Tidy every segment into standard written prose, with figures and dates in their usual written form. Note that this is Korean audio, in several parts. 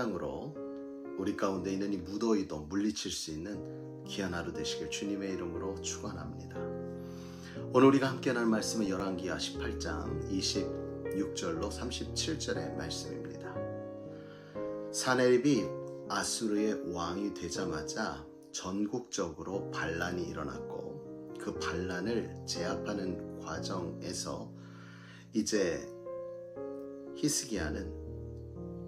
사랑으로 우리 가운데 있는 이 무더위도 물리칠 수 있는 귀한 하루 되시길 주님의 이름으로 축원합니다. 오늘 우리가 함께 나눌 말씀은 열왕기하 18장 26절로 37절의 말씀입니다. 사네립이 아수르의 왕이 되자마자 전국적으로 반란이 일어났고, 그 반란을 제압하는 과정에서 이제 히스기야는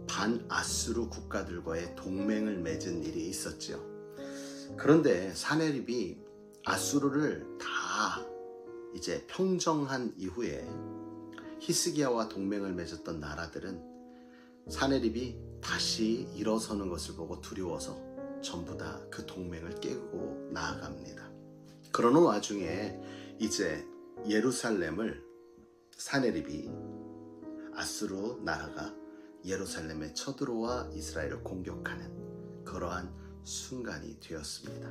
반아수르 국가들과의 동맹을 맺은 일이 있었죠. 그런데 사네립이 아수르를 다 이제 평정한 이후에 히스기야와 동맹을 맺었던 나라들은 사네립이 다시 일어서는 것을 보고 두려워서 전부 다 그 동맹을 깨고 나아갑니다. 그러는 와중에 이제 예루살렘을 사네립이, 아수르 나라가 예루살렘에 쳐들어와 이스라엘을 공격하는 그러한 순간이 되었습니다.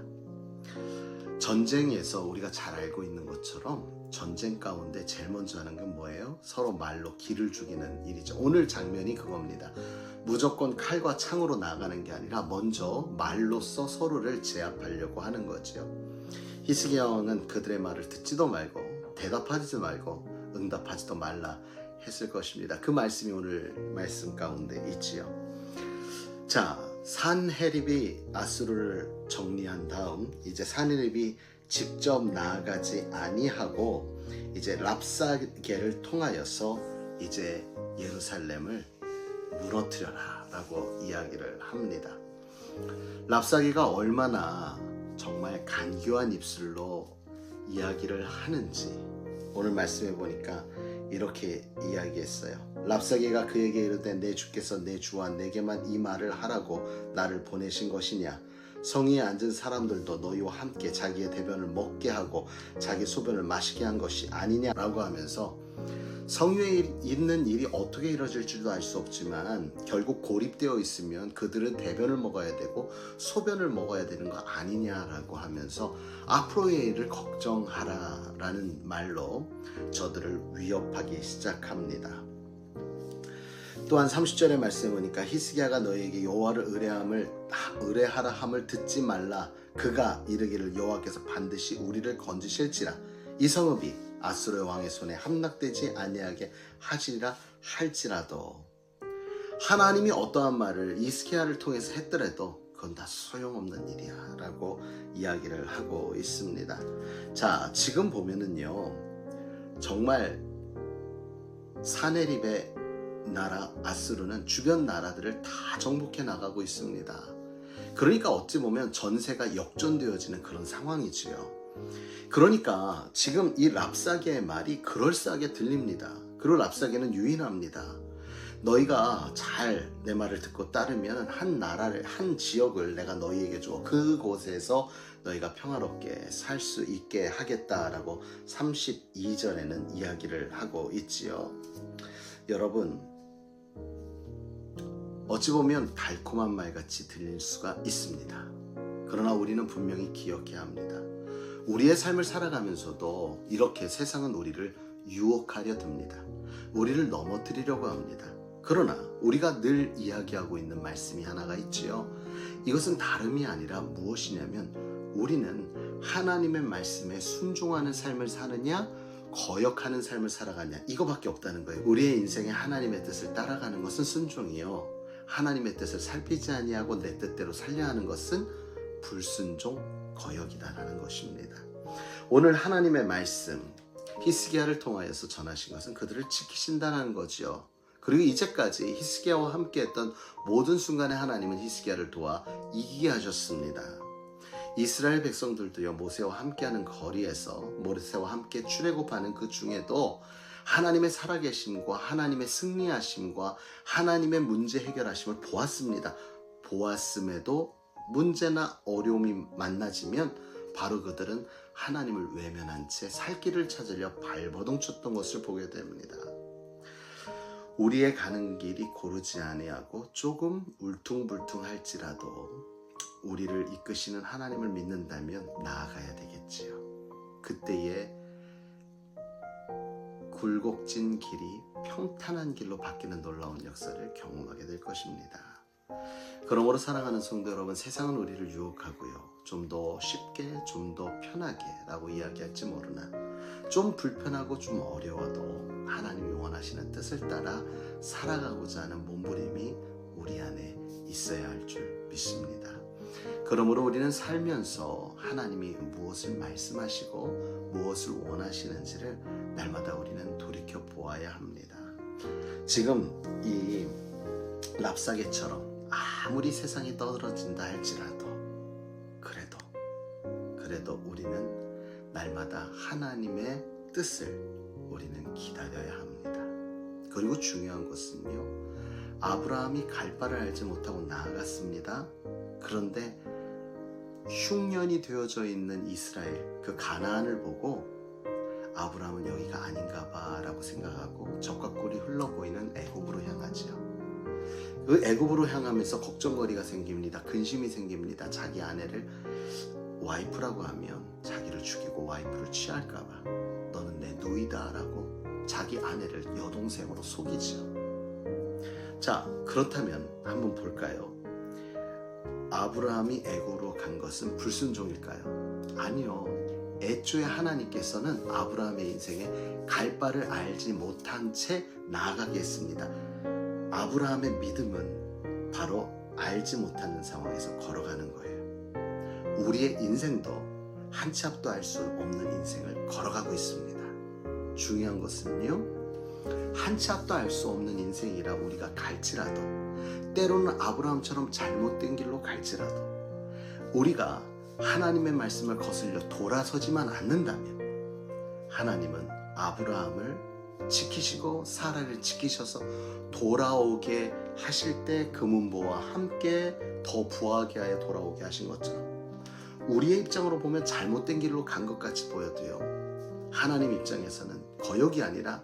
전쟁에서 우리가 잘 알고 있는 것처럼 전쟁 가운데 제일 먼저 하는 건 뭐예요? 서로 말로 기를 죽이는 일이죠. 오늘 장면이 그겁니다. 무조건 칼과 창으로 나가는 게 아니라 먼저 말로써 서로를 제압하려고 하는 거죠. 히스기야 왕은 그들의 말을 듣지도 말고 대답하지도 말고 응답하지도 말라 했을 것입니다. 그 말씀이 오늘 말씀 가운데 있지요. 자, 산헤립이 아수르를 정리한 다음 이제 산헤립이 직접 나아가지 아니하고 이제 랍사게를 통하여서 이제 예루살렘을 무너뜨려라 라고 이야기를 합니다. 랍사게가 얼마나 정말 간교한 입술로 이야기를 하는지 오늘 말씀해 보니까 이렇게 이야기했어요. 랍사게가 그에게 이르되 내 주께서 내 주와 내게만 이 말을 하라고 나를 보내신 것이냐? 성위에 앉은 사람들도 너희와 함께 자기의 대변을 먹게 하고 자기 소변을 마시게 한 것이 아니냐라고 하면서 성위에 있는 일이 어떻게 이루어질지도 알 수 없지만 결국 고립되어 있으면 그들은 대변을 먹어야 되고 소변을 먹어야 되는 거 아니냐라고 하면서 앞으로의 일을 걱정하라라는 말로 저들을 위협하기 시작합니다. 또한 30절의 말씀에 보니까 히스기야가 너희에게 여호와를 의뢰하라 함을 듣지 말라. 그가 이르기를 여호와께서 반드시 우리를 건지실지라 이 성읍이 아수르 왕의 손에 함락되지 아니하게 하시리라 할지라도, 하나님이 어떠한 말을 히스기야를 통해서 했더라도 그건 다 소용없는 일이야 라고 이야기를 하고 있습니다. 자, 지금 보면은요, 정말 사네립의 나라 아수르는 주변 나라들을 다 정복해 나가고 있습니다. 그러니까 어찌 보면 전세가 역전되어지는 그런 상황이지요. 그러니까 지금 이 랍사게의 말이 그럴싸하게 들립니다. 그리고 랍사게는 유인합니다. 너희가 잘 내 말을 듣고 따르면 한 나라를, 한 지역을 내가 너희에게 줘. 그곳에서 너희가 평화롭게 살 수 있게 하겠다라고 32절에는 이야기를 하고 있지요. 여러분, 어찌 보면 달콤한 말같이 들릴 수가 있습니다. 그러나 우리는 분명히 기억해야 합니다. 우리의 삶을 살아가면서도 이렇게 세상은 우리를 유혹하려 듭니다. 우리를 넘어뜨리려고 합니다. 그러나 우리가 늘 이야기하고 있는 말씀이 하나가 있지요. 이것은 다름이 아니라 무엇이냐면 우리는 하나님의 말씀에 순종하는 삶을 사느냐 거역하는 삶을 살아가냐, 이거밖에 없다는 거예요. 우리의 인생에 하나님의 뜻을 따라가는 것은 순종이요, 하나님의 뜻을 살피지 아니하고 내 뜻대로 살려 하는 것은 불순종 거역이다라는 것입니다. 오늘 하나님의 말씀 히스기야를 통하여서 전하신 것은 그들을 지키신다는 거죠. 그리고 이제까지 히스기야와 함께했던 모든 순간에 하나님은 히스기야를 도와 이기게 하셨습니다. 이스라엘 백성들도요, 모세와 함께하는 거리에서 모세와 함께 출애굽하는 그 중에도 하나님의 살아계심과 하나님의 승리하심과 하나님의 문제 해결하심을 보았습니다. 보았음에도 문제나 어려움이 만나지면 바로 그들은 하나님을 외면한 채 살 길을 찾으려 발버둥 쳤던 것을 보게 됩니다. 우리의 가는 길이 고르지 아니하고 조금 울퉁불퉁할지라도 우리를 이끄시는 하나님을 믿는다면 나아가야 되겠지요. 그때에 굴곡진 길이 평탄한 길로 바뀌는 놀라운 역사를 경험하게 될 것입니다. 그러므로 사랑하는 성도 여러분, 세상은 우리를 유혹하고요. 좀 더 쉽게, 좀 더 편하게 라고 이야기할지 모르나 좀 불편하고 좀 어려워도 하나님이 원하시는 뜻을 따라 살아가고자 하는 몸부림이 우리 안에 있어야 할 줄 믿습니다. 그러므로 우리는 살면서 하나님이 무엇을 말씀하시고 무엇을 원하시는지를 날마다 우리는 돌이켜 보아야 합니다. 지금 이 랍사게처럼 아무리 세상이 떨어진다 할지라도 그래도 우리는 날마다 하나님의 뜻을 우리는 기다려야 합니다. 그리고 중요한 것은요, 아브라함이 갈 바를 알지 못하고 나아갔습니다. 그런데 흉년이 되어져 있는 이스라엘, 그 가나안을 보고 아브라함은 여기가 아닌가 봐 라고 생각하고 적과 꿀이 흘러보이는 애굽으로 향하지요. 그 애굽으로 향하면서 걱정거리가 생깁니다. 근심이 생깁니다. 자기 아내를 와이프라고 하면 자기를 죽이고 와이프를 취할까 봐 너는 내 누이다 라고 자기 아내를 여동생으로 속이지요. 자, 그렇다면 한번 볼까요? 아브라함이 애굽으로 간 것은 불순종일까요? 아니요. 애초에 하나님께서는 아브라함의 인생에 갈 바를 알지 못한 채 나아가게 했습니다. 아브라함의 믿음은 바로 알지 못하는 상황에서 걸어가는 거예요. 우리의 인생도 한 치 앞도 알 수 없는 인생을 걸어가고 있습니다. 중요한 것은요, 한 치 앞도 알 수 없는 인생이라 우리가 갈지라도, 때로는 아브라함처럼 잘못된 길로 갈지라도 우리가 하나님의 말씀을 거슬려 돌아서지만 않는다면 하나님은 아브라함을 지키시고 사라를 지키셔서 돌아오게 하실 때 금은보와 함께 더 부하게 하여 돌아오게 하신 것처럼 우리의 입장으로 보면 잘못된 길로 간 것 같이 보여도요, 하나님 입장에서는 거역이 아니라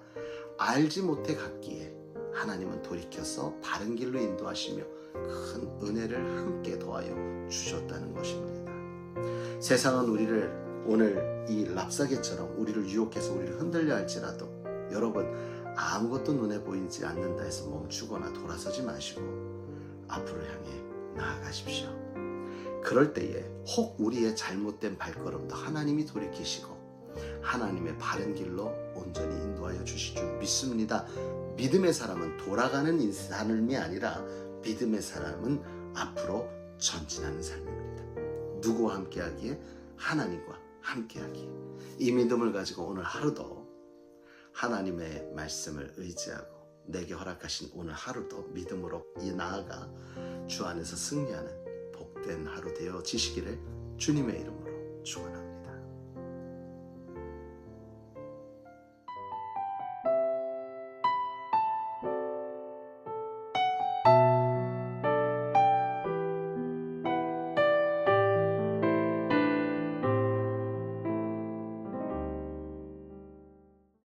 알지 못해 갔기에 하나님은 돌이켜서 바른 길로 인도하시며 큰 은혜를 함께 더하여 주셨다는 것입니다. 세상은 우리를 오늘 이 랍사게처럼 우리를 유혹해서 우리를 흔들려 할지라도 여러분, 아무것도 눈에 보이지 않는다 해서 멈추거나 돌아서지 마시고 앞으로 향해 나아가십시오. 그럴 때에 혹 우리의 잘못된 발걸음도 하나님이 돌이키시고 하나님의 바른 길로 온전히 인도하여 주실 줄 믿습니다. 믿음의 사람은 돌아가는 삶이 아니라 믿음의 사람은 앞으로 전진하는 삶입니다. 누구와 함께하기에? 하나님과 함께하기에. 이 믿음을 가지고 오늘 하루도 하나님의 말씀을 의지하고 내게 허락하신 오늘 하루도 믿음으로 나아가 주 안에서 승리하는 복된 하루 되어지시기를 주님의 이름으로 축원합니다.